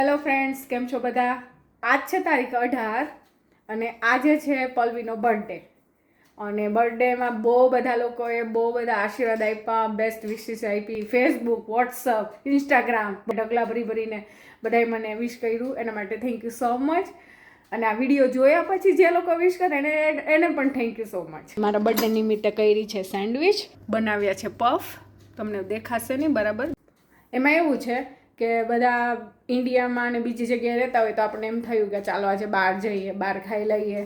Hello friends, કેમ છો બધા? આજ છે તારીખ 18 અને આજે છે પલ્વીનો બર્થડે. અને બર્થડેમાં બહુ બધા લોકોએ બહુ બધા આશીર્વાદ આપ્યા, બેસ્ટ વિશિસ આપી, ફેસબુક, વોટ્સઅપ, ઇન્સ્ટાગ્રામ ઢગલા ભરીને બધાએ મને વિશ કર્યું. એના માટે થેન્ક યુ સો મચ. અને આ વિડીયો જોયા પછી જે લોકો વિશ કરે એને પણ થેન્ક યુ સો મચ. મારા બર્થડે નિમિત્તે કરી છે સેન્ડવિચ, બનાવ્યા છે પફ, તમને દેખાશે નહીં બરાબર. એમાં એવું છે કે બધા ઇન્ડિયામાં અને બીજી જગ્યાએ રહેતા હોય તો આપણને એમ થયું કે ચાલો આજે બહાર જઈએ, બહાર ખાઈ લઈએ.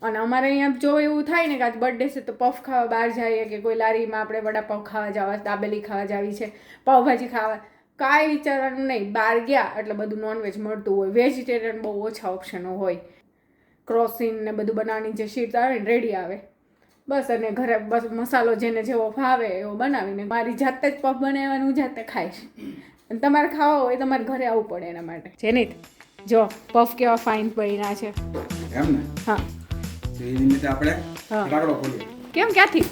અને અમારે અહીંયા જો એવું થાય ને કે આજ બર્થડે છે તો પફ ખાવા બહાર જઈએ, કે કોઈ લારીમાં આપણે વડાપાવ ખાવા જવા, દાબેલી ખાવા જાવી છે, પાવભાજી ખાવા, કાંઈ વિચારવાનું નહીં. બહાર ગયા એટલે બધું નોનવેજ મળતું હોય, વેજીટેરિયન બહુ ઓછા ઓપ્શનો હોય. ક્રોસીન ને બધું બનાવવાની જે શીટ આવે ને રેડી આવે બસ. અને ઘરે બસ મસાલો જેને જેવો ભાવે એવો બનાવીને મારી જાતે જ પફ બનાવવાનું જાતે ખાઈશ. અને તમારે ખાવા હોય તમારે ઘરે આવવું પડે એના માટે. જેનિત જો પફ કેવા ફાઇન બન્યા છે એમ ને? હા, એ નિમિત્તે આપણે રાગડો ખોલીએ. કેમ, ક્યાંથી?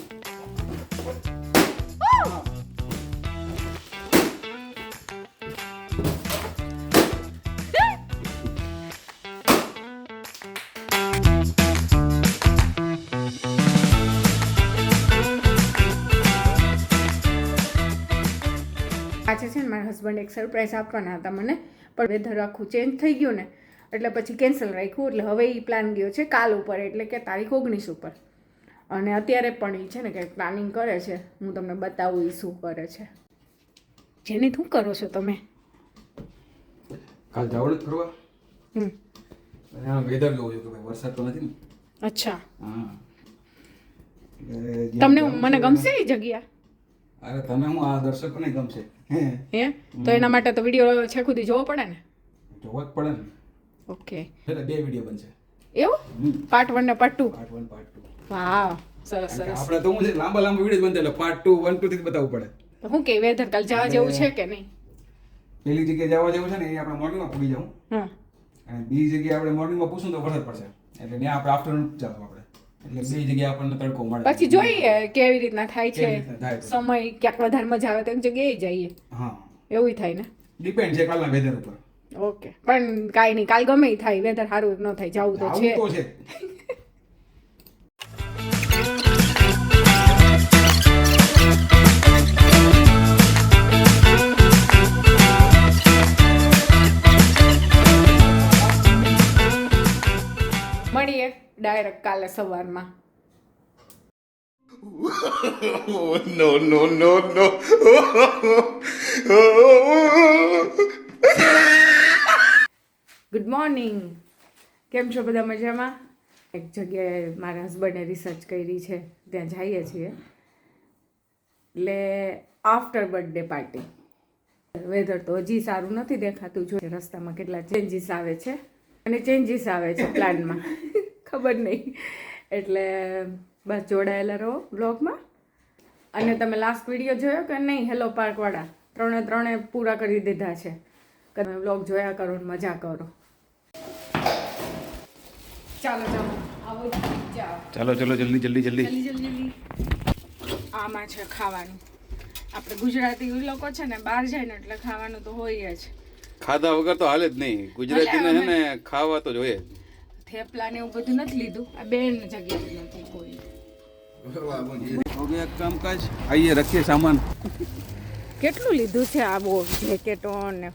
આજે છે ને મારા હસબન્ડ એક સરપ્રાઈઝ આપવાના હતા મને, પણ વેધર આખું ચેન્જ થઈ ગયું ને એટલે પછી કેન્સલ રાખ્યું. એટલે હવે એ પ્લાન ગયો છે કાલ ઉપર, એટલે કે તારીખ 19 ઉપર. અને અત્યારે પણ એ છે ને કંઈક પ્લાનિંગ કરે છે, હું તમને બતાવું એ શું કરે છે. જેની શું કરો છો તમે? કાલ જવાનું જ ફરવા. અને વેધર જોવું છે કે ભાઈ વરસાદ તો નથી ને. અચ્છા, હા, તમને મને ગમશે એ જગ્યા? અરે તમે હું આ દર્શકોને ગમશે હે તો એના માટે તો વિડીયો છે ખુદ જોવો પડે ને. જોવો જ પડે ને. ઓકે, એટલે 2 વિડીયો બનશે. એવું? પાર્ટ 1 ને પાર્ટ 2? Part 1 part 2. વાવ, સરસ સરસ. આપણે તો હું છે લાંબા વિડીયો બનતા એટલે પાર્ટ 2 1 2 થી બતાવવું પડે. તો હું કે વેધર કાલ જવા જેવું છે કે નહીં? પેલી જગ્યાએ જવા જેવું છે ને એ આપણે મોર્નિંગમાં પૂરી જાઉં. હા, અને બીજી જગ્યાએ આપણે મોર્નિંગમાં પૂછું તો વરસાદ પડશે, એટલે ત્યાં આપણે આફ્ટરનૂન ચાલો આપણે. એટલે બે જગ્યાએ આપણને તડકો મળે. પછી જોઈએ કેવી રીતના થાય છે, કેવી રીતના થાય છે. સમય ક્યાંક વધારે મજા આવે તો એક જગ્યાએ જઈએ, હા, એવું થાય ને. ડિપેન્ડ છે કાલના વેધર ઉપર. ઓકે, પણ કાંઈ નહીં, કાલ ગમે ઈ થાય, વેધર સારું ન થાય, જવું તો છે. આવું તો છે. મળીએ ડાયરેક્ટ કાલે સવારમાં. No, no, no, no. Good morning, કેમ છો બધા? મજામાં? એક જગ્યાએ મારા હસબન્ડે રિસર્ચ કરી છે, ત્યાં જઈએ છીએ. એટલે આફ્ટર બર્થડે પાર્ટી. વેધર તો હજી સારું નથી દેખાતું, જોઈએ રસ્તામાં કેટલા ચેન્જીસ આવે છે અને ચેન્જીસ આવે છે પ્લાનમાં ખબર નહીં. એટલે બસ જોડાયેલા રહો બ્લોગમાં. અને તમે લાસ્ટ વિડીયો જોયો કે નહીં? હેલો પાર્કવાળા ત્રણે પૂરા કરી દીધા છે. તમે બ્લોગ જોયા કરો ને મજા કરો. ચાલો ચાલો આવો, જાઓ. ચાલો ચલો જલ્દી જલ્દી જલ્દી. જલ્દી. આમાં છે ખાવાનું. આપણે ગુજરાતી લોકો છે ને બહાર જાય ને એટલે ખાવાનું તો હોય જ. ખાધા વગર તો હાલે જ નહીં. ગુજરાતીને છે ને ખાવા તો જોઈએ. થેપલા ને એવું બધું નથી લીધું, આ બેન જગ્યાએ નથી કોઈ. हो गया कामकाज, आइए रखिए सामान. કેટલું લીધું છે આ બહુ જેકેટો ને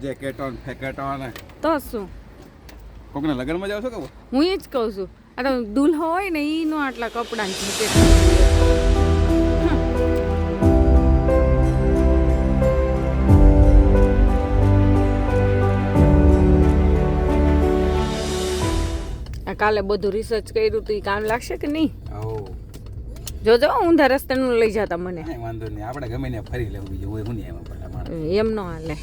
જેકેટોન ફેકેટોન. તો શું, કોકના લગનમાં જાવ છો કે? હું એ જ કહું છું. આ તો દુલ્હો હોય ને ઈ નો આટલા કપડાં જેકેટ. કાલે બધું રિસર્ચ કર્યું તો એ કામ લાગશે કે નહીં? જોજો ઊંધા રસ્તે નું લઈ જતા મને. વાંધો નહીં, આપણે ગમે ને ફરી લેવું, બીજું હોય હું નહીં એમ ન હાલે.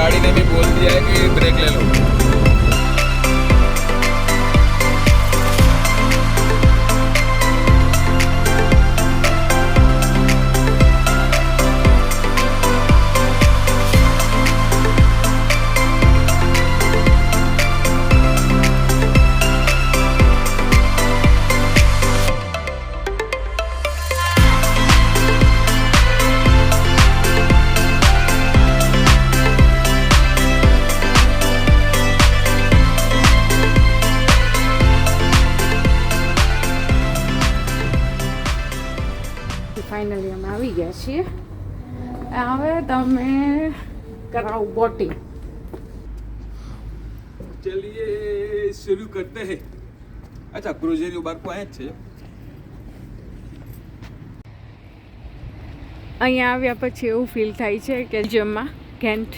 गाड़ी ने भी बोल दिया है कि ब्रेक ले ફાઇનલી અમે આવી ગયા છીએ. હવે તમે કરાવો બોટિંગ. चलिए शुरू करते हैं. अच्छा क्रूजेरियो बारको आया જ છે. અહીંયા આવ્યા પછી એવું ફીલ થાય છે કે જેમાં ઘેન્ટ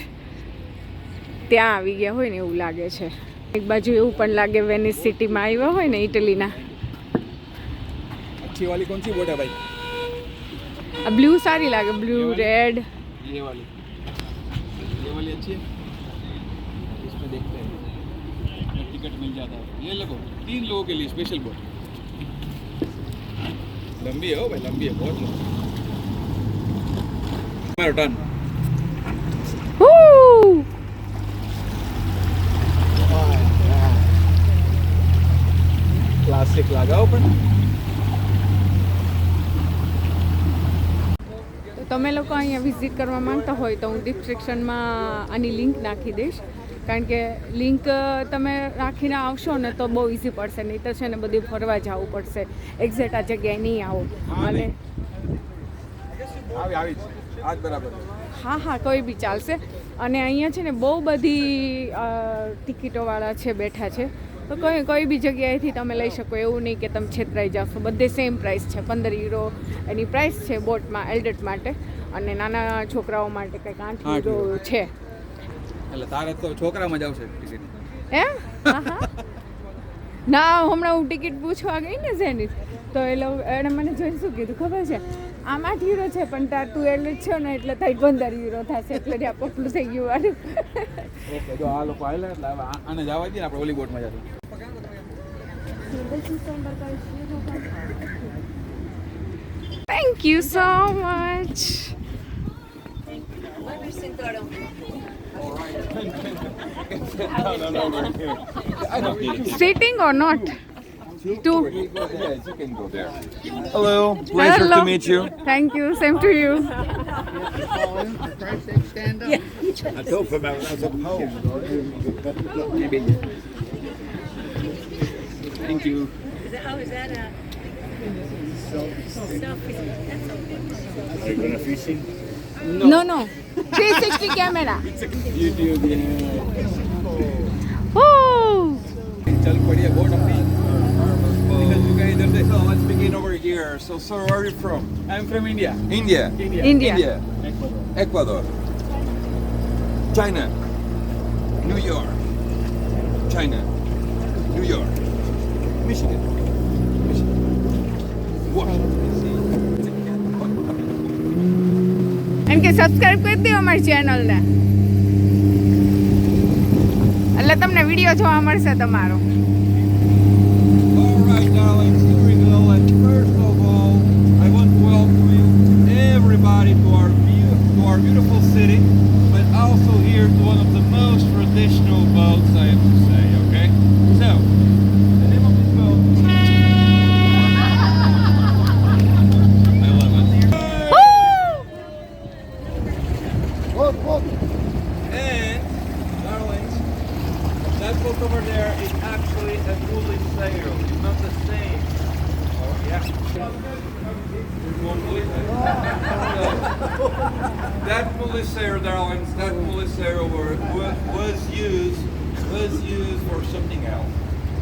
ત્યાં આવી ગયા હોય ને એવું લાગે છે. એક બાજુ એવું પણ લાગે વેનિસ સિટીમાં આવ્યા હોય ને ઇટલીના. अच्छी वाली कौन सी बोट है भाई? આ બ્લુ સારી લાગે, બ્લુ રેડ. ये वाली अच्छी है. इसमें देखते हैं टिकट मिल जाता है. ये लगो 3 लोगों के लिए स्पेशल बोट. लंबी है हो भाई, लंबी है बहुत लंबी. हमारा टर्न. क्लासिक लगाओ પણ. તમે લોકો અહીંયા વિઝિટ કરવા માંગતા હોય તો હું ડિસ્ક્રિપ્શનમાં આની લિંક નાખી દઈશ. કારણ કે લિંક તમે રાખીને આવશો ને તો બહુ ઇઝી પડશે, નહીં તો છે ને બધી ફરવા જવું પડશે, એક્ઝેક્ટ આ જગ્યાએ નહીં આવો. અને આવી આજ બરાબર. હા હા કોઈ બી ચાલશે. અને અહીંયા છે ને બહુ બધી ટિકિટોવાળા છે બેઠા છે, તો કોઈ બી જગ્યાએથી તમે લઈ શકો. એવું નહીં કે તમે છેતરાઈ જાશો. બધે સેમ પ્રાઇસ છે, 15 યુરો એની પ્રાઇસ છે બોટમાં એલ્ડર્ટ માટે, અને નાના છોકરાઓ માટે કંઈક 8 યુરો છે. એટલે તારે તો છોકરામાં જ આવશે ટિકિટ. એમ? હા હા ના, હમણાં હું ટિકિટ પૂછવા ગઈ ને જેની, તો એણે મને જોઈને શું કીધું ખબર છે, આમ 8 યુરો છે પણ તાર તું એલ્ડર્ટ છો ને એટલે થઈ 15 યુરો થશે, એટલે ત્યાં પપલું થઈ ગયું મારું. ઓકે, જો આ લોકો આવેલા એટલે આને જવા દઈએ ને, આપણે ઓલી બોટમાં જશું. Thank you so much. Sitting or not? Two. Yes, you can go there. Hello, pleasure Hello. to meet you. Thank you. Same to you. I told him I was a home. Thank you. Are you going fishing? No, no. 360 camera. YouTube, yeah. Oh. चल पड़िए boat अपनी. निकल चुका है इधर से. So let's begin over here. So, sir, where are you from? I'm from India. India. India. Ecuador. China. New York. China. New York. Michigan. એમ કે subscribe કરી દો અમારી ચેનલને, એટલે તમને વિડીયો જોવા મળશે તમારો. All right, darlings, here we go. And first of all, I want to welcome you, everybody, to our beautiful city, but also here to one of the most traditional boats, I have to say. Okay, so the name of this boat. I love it. And, darlings, that boat over there is actually a woolly sail. It's not the same. Oh, yeah. That woolly sail, darlings, that woolly sail was used for something else.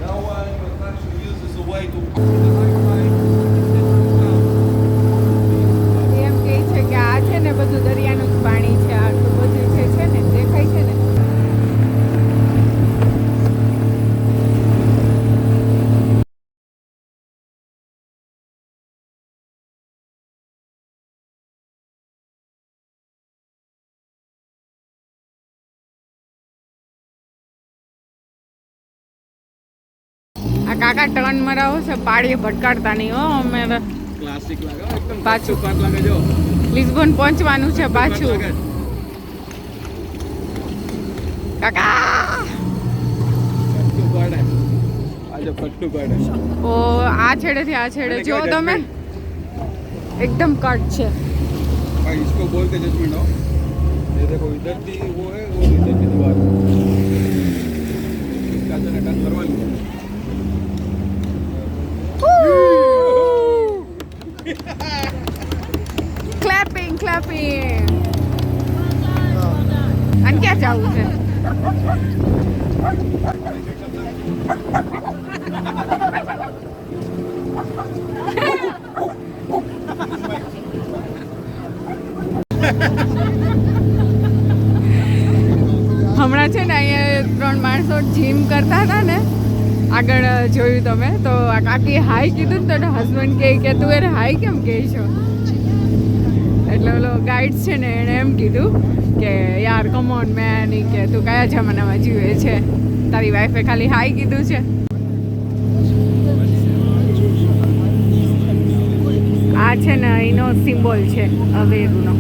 That one was actually used as a way to walk in the high tide. એમ કહે છે કે આ છે ને બધું દરિયાનું જ પાણી છે, આટલું બધું જે છે ને દેખાય છે ને. આ કાકા ટર્ન મરાવો છે, પાડીએ ભટકાડતા નહીં હો. અમે ક્લાસિક લાગે એકદમ. પાછું. પાટ લાગે જો. લિસ્બોન પહોંચવાનું છે પાછું. કાકા પટ્ટું પાડે. આજે પટ્ટું પાડે. ઓ આ છેડેથી આ છેડે જો તમે, एकदम कट છે. भाई इसको बोल के जजमेंट हो. ये देखो इधर थी वो है, वो इधर की दीवार. इसका तो टर्न करवा लिया. ક્યાં જવું છે? હમણાં છે ને અહીંયા 3 માણસો જીમ કરતા હતા ને, આગળ જોયું તમે તો આ કાકી હાઈ કીધું ને તો હસબન્ડ કે તું એને હાઈ કેમ કહે છો? એટલે ઓલો ગાઈડ છે ને એણે એમ કીધું કે યાર કમોન મેન, કે તું કયા જમાનામાં જીવે છે, તારી વાઈફે ખાલી હાઈ કીધું છે. આ છે ને એનો સિમ્બોલ છે અવેરુનો.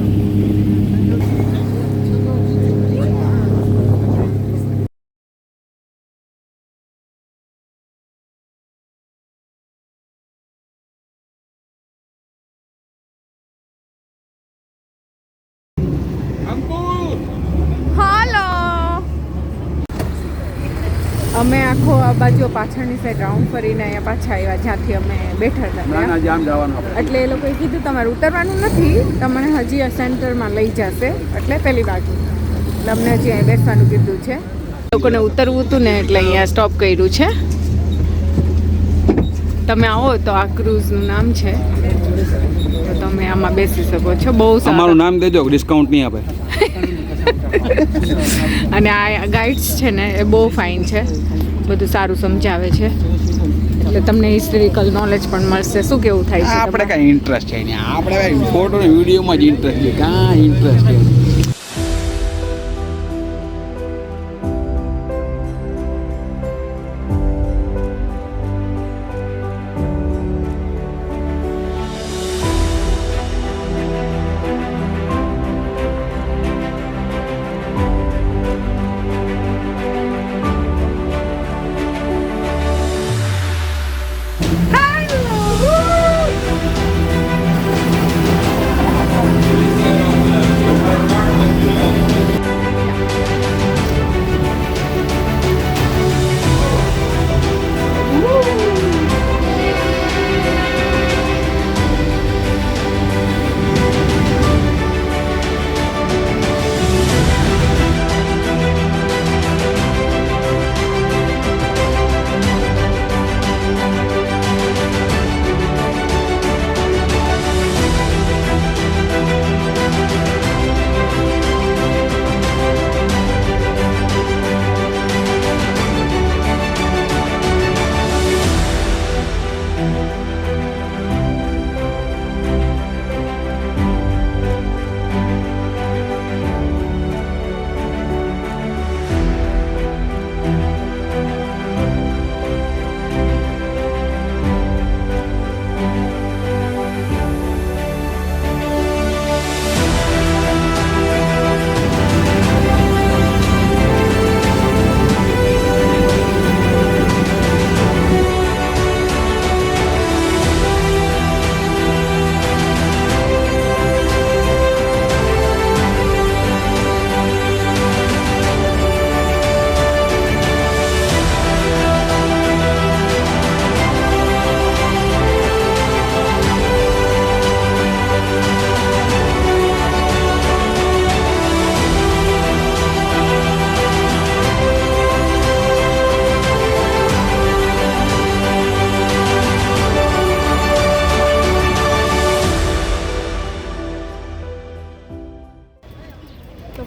હાલો, અમે આખો આ બાજુ પાછળની સાઈડ રાઉન્ડ ફરીને અહીંયા પાછા આવ્યા જ્યાંથી અમે બેઠા હતા. જામ જવાનું એટલે એ લોકોએ કીધું તમારે ઉતરવાનું નથી, તમને હજી આ સેન્ટરમાં લઈ જશે, એટલે પેલી બાજુ. એટલે અમને હજી અહીં બેસવાનું કીધું છે. લોકોને ઉતરવું હતું ને એટલે અહીંયા સ્ટોપ કર્યું છે. તમે આવો તો આ ક્રૂઝનું નામ છે, તો તમે આમાં બેસી શકો છો. બહુ સારું. અમારું નામ દેજો, ડિસ્કાઉન્ટ નહીં આપે. અને આ ગાઈડ્સ છે ને એ બહુ ફાઇન છે, બધું સારું સમજાવે છે, એટલે તમને હિસ્ટોરિકલ નોલેજ પણ મળશે. શું કેવું થાય છે? આપણે કાંઈ ઇન્ટરેસ્ટ છે નહીં, આપણે ફોટો ને વિડીયોમાં જ ઇન્ટરેસ્ટ છે, કાંઈ ઇન્ટરેસ્ટ છે.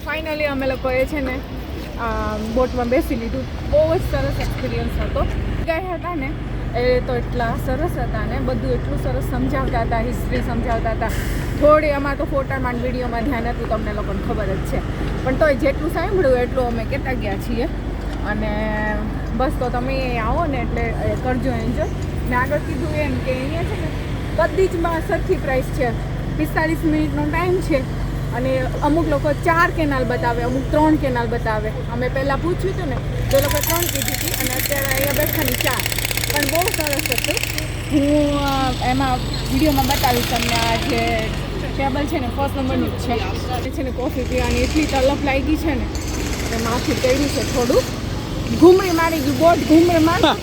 ફાઇનલી અમે લોકોએ છે ને બોટમાં બેસી લીધું. બહુ જ સરસ એક્સપિરિયન્સ હતો. ગયા હતા ને એ તો એટલા સરસ હતા ને, બધું એટલું સરસ સમજાવતા હતા, હિસ્ટ્રી સમજાવતા હતા. થોડી અમારે તો ફોટામાં અને વિડીયોમાં ધ્યાન હતું, તમને લોકોને ખબર જ છે, પણ તોય જેટલું સાંભળ્યું એટલું અમે કહેતા ગયા છીએ. અને બસ તો તમે આવો ને એટલે કરજો એન્જોય. ને આગળ કીધું એમ કે અહીંયા છે ને બધી જ માં સરખી પ્રાઇસ છે. 45 મિનિટનો ટાઈમ છે અને અમુક લોકો 4 કેનાલ બતાવે, અમુક 3 કેનાલ બતાવે. અમે પહેલાં પૂછ્યું હતું ને તો એ લોકો 3 કીધી હતી અને અત્યારે અહીંયા બેઠાની 4. પણ બહુ સરસ હતું. હું એમાં વિડીયોમાં બતાવીશ તમને. આ જે ટેબલ છે ને 1st નંબરનું જ છે ને કોફી પીવાની એટલી તલપ લાગી છે ને કે માથું કર્યું છે થોડું. ઘૂમરી મારી ગયું, બોટ ઘૂમરે મારી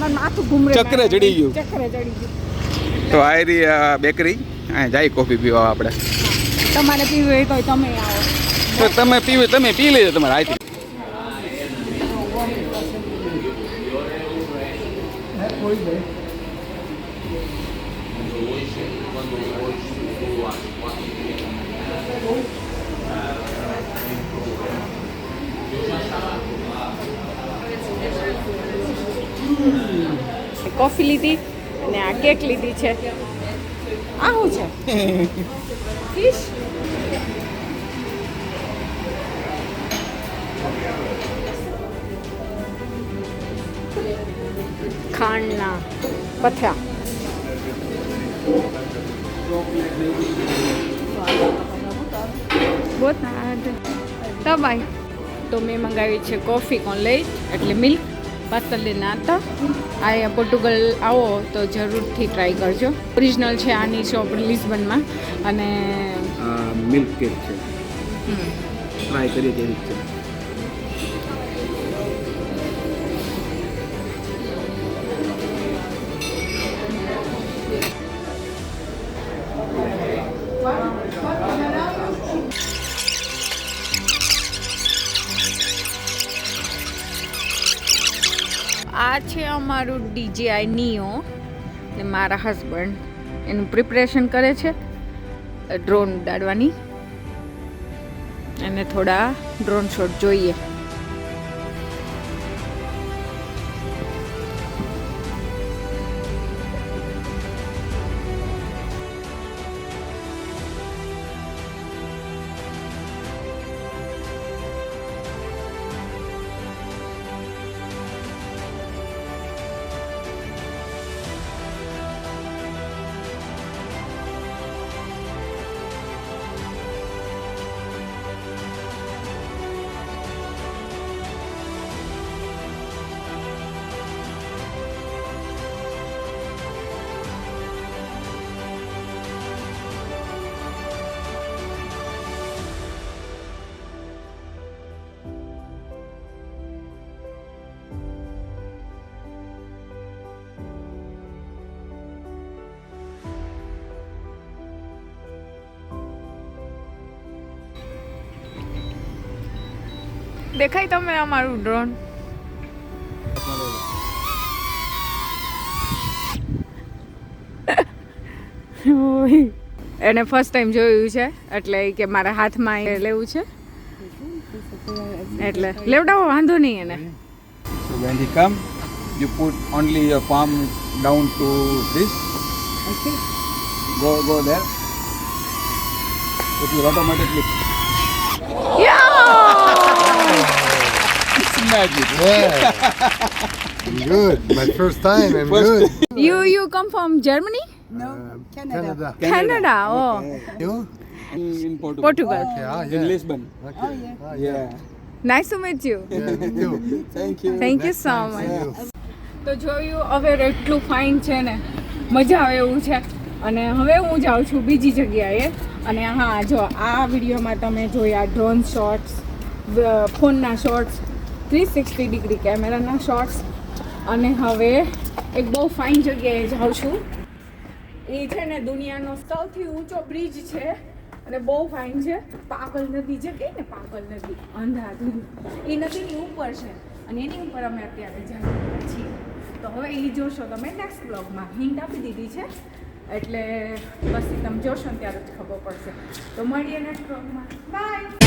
મારું માથું ઘૂમરે ચક્રે ચડી ગયું. ચક્રે ચડી ગયું. તો આ રહી બેકરી, અહીંયા જાય કોફી પીવા આપણે. તમારે પીવું હોય તો તમે આવો. તો તમે પીવું તમે પી લેજો તમારા હાથે. કોફી લીધી અને આ કેક લીધી છે. આ શું છે? ફિશ. ખાંડના પથરા. તો ભાઈ તો મેં મંગાવી છે કોફી કોન લેટ એટલે મિલ્ક પાસ્તા લેના હતા. આ પોર્ટુગલ આવો તો જરૂરથી ટ્રાય કરજો. ઓરિજિનલ છે આની શોપ લિસ્બનમાં અને મિલ્ક કેક છે, ટ્રાય કરીએ કેવી છે. આ છે અમારું DJI Neo ને મારા હસબન્ડ એનું પ્રિપરેશન કરે છે ડ્રોન ઉડાડવાની. અને થોડા ડ્રોન શોટ જોઈએ. દેખાય તમે અમારું ડ્રોન? એને ફર્સ્ટ ટાઈમ જોયું છે એટલે કે મારા હાથમાં એ લેવું છે એટલે લેવડાવો, વાંધો નહીં એને. So when he come, you put only your palm down to this. Okay. Go there. It will automatically. It's magic. Yeah. I'm good. My first time. I'm First good. You come from Germany? Canada. Canada. Oh, You? In Portugal. Portugal. Yeah, In yeah. Lisbon. Okay. Yeah. Nice to meet you. Yeah, me too. Thank you. Thank you so much. તો જોયું હવે એટલું fine છે ને, મજા આવે એવું છે. અને હવે હું જાઉં છું બીજી જગ્યાએ. અને હા, જો આ વિડીયોમાં તમે જોયા ડ્રોન શોટ્સ, ફોનના શોટ્સ, 360 ડિગ્રી કેમેરાના શોટ્સ. અને હવે એક બહુ ફાઇન જગ્યાએ જાઉં છું. એ છે ને દુનિયાનો સૌથી ઊંચો બ્રિજ છે અને બહુ ફાઇન છે. પાગલ નદી જે કહે ને, પાગલ નદી, અંધાધૂંધ, એ નદીની ઉપર છે અને એની ઉપર અમે અત્યારે જઈ રહ્યા છીએ. તો હવે એ જોશો તમે નેક્સ્ટ બ્લોગમાં. હિન્ટ આપી દીધી છે એટલે બસ તમે જોશો ને ત્યારે જ ખબર પડશે. તો મળીએ નેક્સ્ટ બ્લોગમાં. બાય.